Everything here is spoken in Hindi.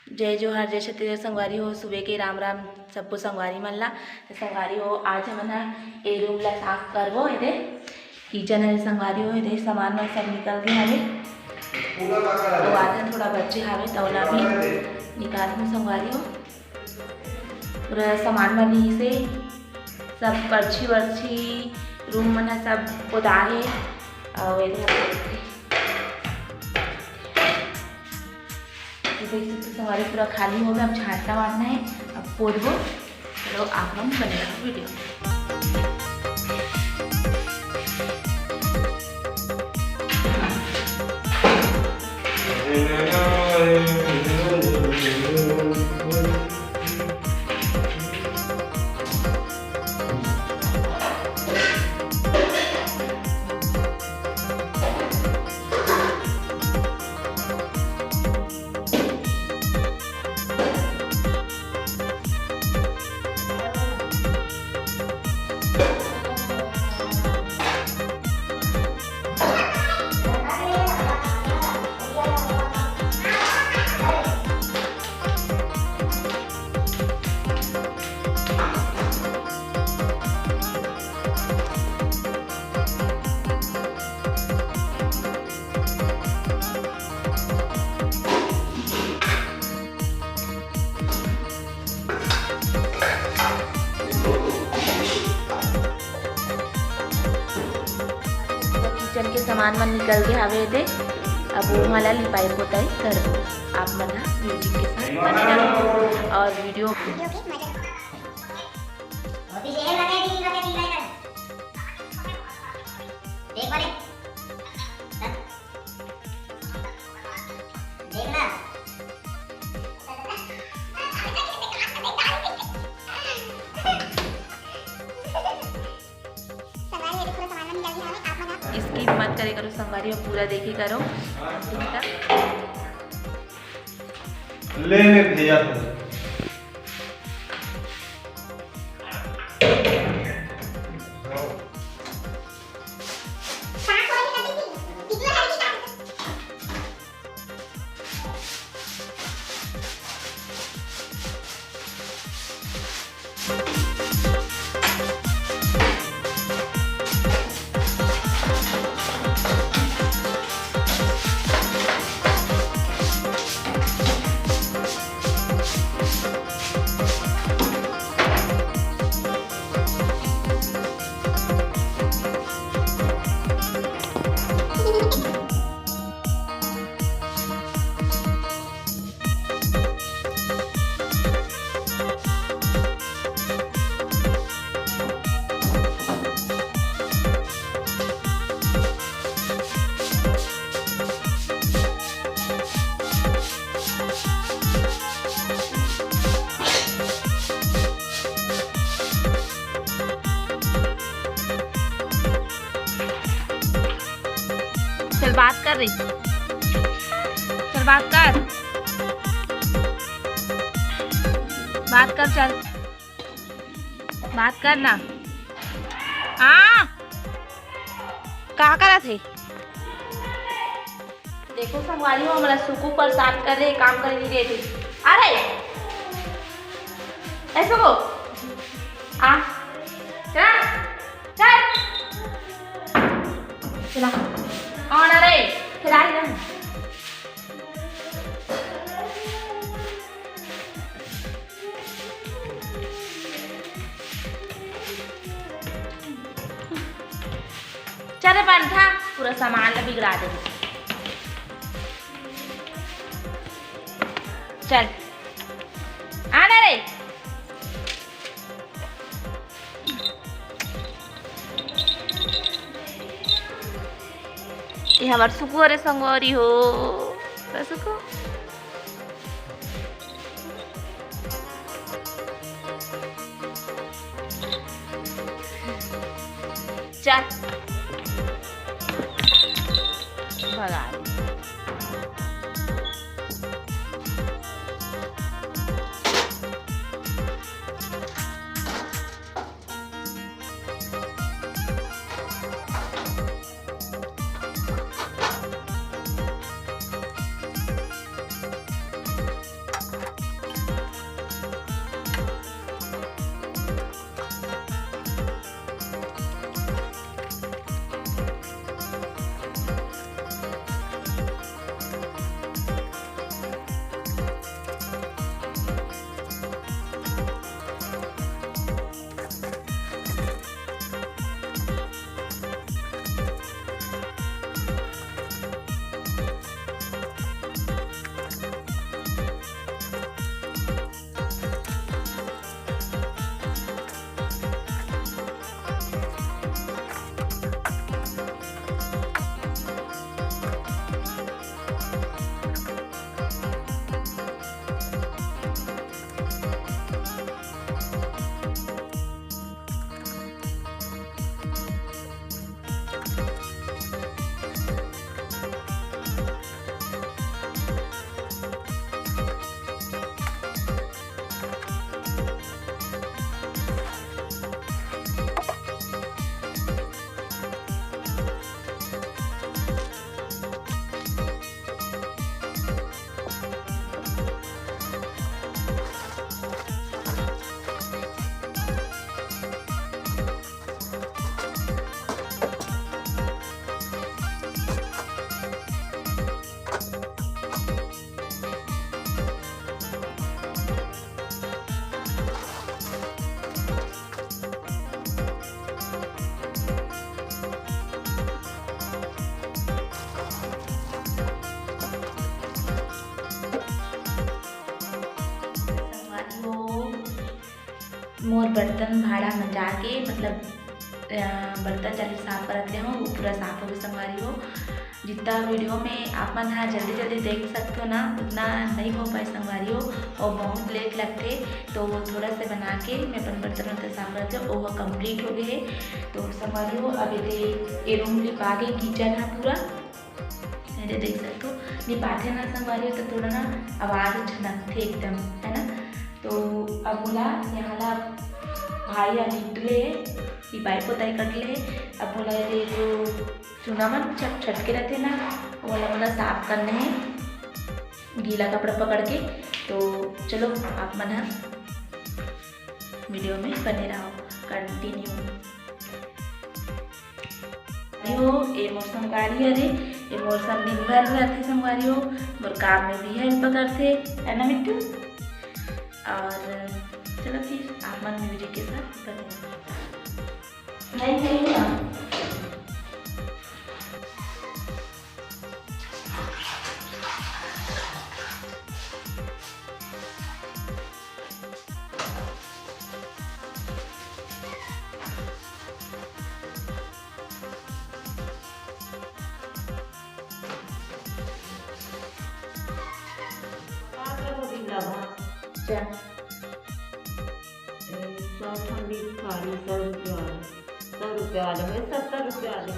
जय जोहार जय छत्तीसगढ़ संगवारी हो। सुबह के राम राम सबको संगवारी मन ला। संगवारी हो आज हमन ए रूम ला साफ करबो। एदे किचन है संगवारी हो। एदे सामान मन सब निकल गए हवे तो आधा थोड़ा बच्चे हवे तो ओला भी निकाल हूँ संगवारी हो। पूरा सामान मन से सब पर्ची वर्ची रूम मन सब पोदा है और एदे सवारी पूरा खाली हो गया। अब झाड़ना वाड़ना है, अब पोदबो। चलो आप लोग बनेगा वीडियो। किचन के सामान मन निकल के हवे थे। अब वो वाला लिपाई पोताई कर दो। आप मन म्यूजिक के साथ बने रहो और वीडियो स्किप मत करे करो संगवारी हो, पूरा देखी करो ले में भेजा था। चल बात कर रही, चल बात कर, बात कर, चल बात कर ना। हाँ कहा करा थे? देखो संगवारी हो हमारा सुकू परेशान कर रहे, काम कर नहीं रहे थे। अरे ऐसा को आ चला चल चला और अरे चला ही ना। चल बन था पूरा सामान ला बिगड़ा दे। चल आना रे। ये हमार सुकू अरे संगवारी हो सुकू। चल भगा मोर बर्तन भाड़ा मंजा के मतलब बर्तन जल्दी साफ करते हो वो पूरा साफ हो गया संगवारी हो। जितना वीडियो में आप मन हाँ जल्दी जल्दी देख सकते हो ना उतना नहीं हो पाए संगवारी हो और बहुत लेट लगते, तो वो थोड़ा से बना के मैं अपन बर्तन साफ करते हो वो कंप्लीट हो गए। तो संगवारी हो अब ये रूम लिपा के किचन है पूरा ये देख सकते हो। लिपाते ना संगवारी हो तो थोड़ा ना आवाज़ झनकते एकदम है ना। तो अब बोला यहाँ ला भाई निकले लिपाई पोताई कट ले। अब बोला ये जो चूना मन जब छटके रहते ना बोला साफ करने हैं गीला कपड़ा पकड़ के। तो चलो आप मन वीडियो में बने रहो कंटिन्यू हो। ये मोर संगवारी अरे ये मोर सब दिन भर रहते संगवारी हो मोर काम में भी हेल्प करते है ना मिट्टू। और चलो फिर आप मन वीडियो के साथ बने रहो। नहीं ना क्या ठंडी साड़ी 100 रुपया वाला 70 रुपया वाले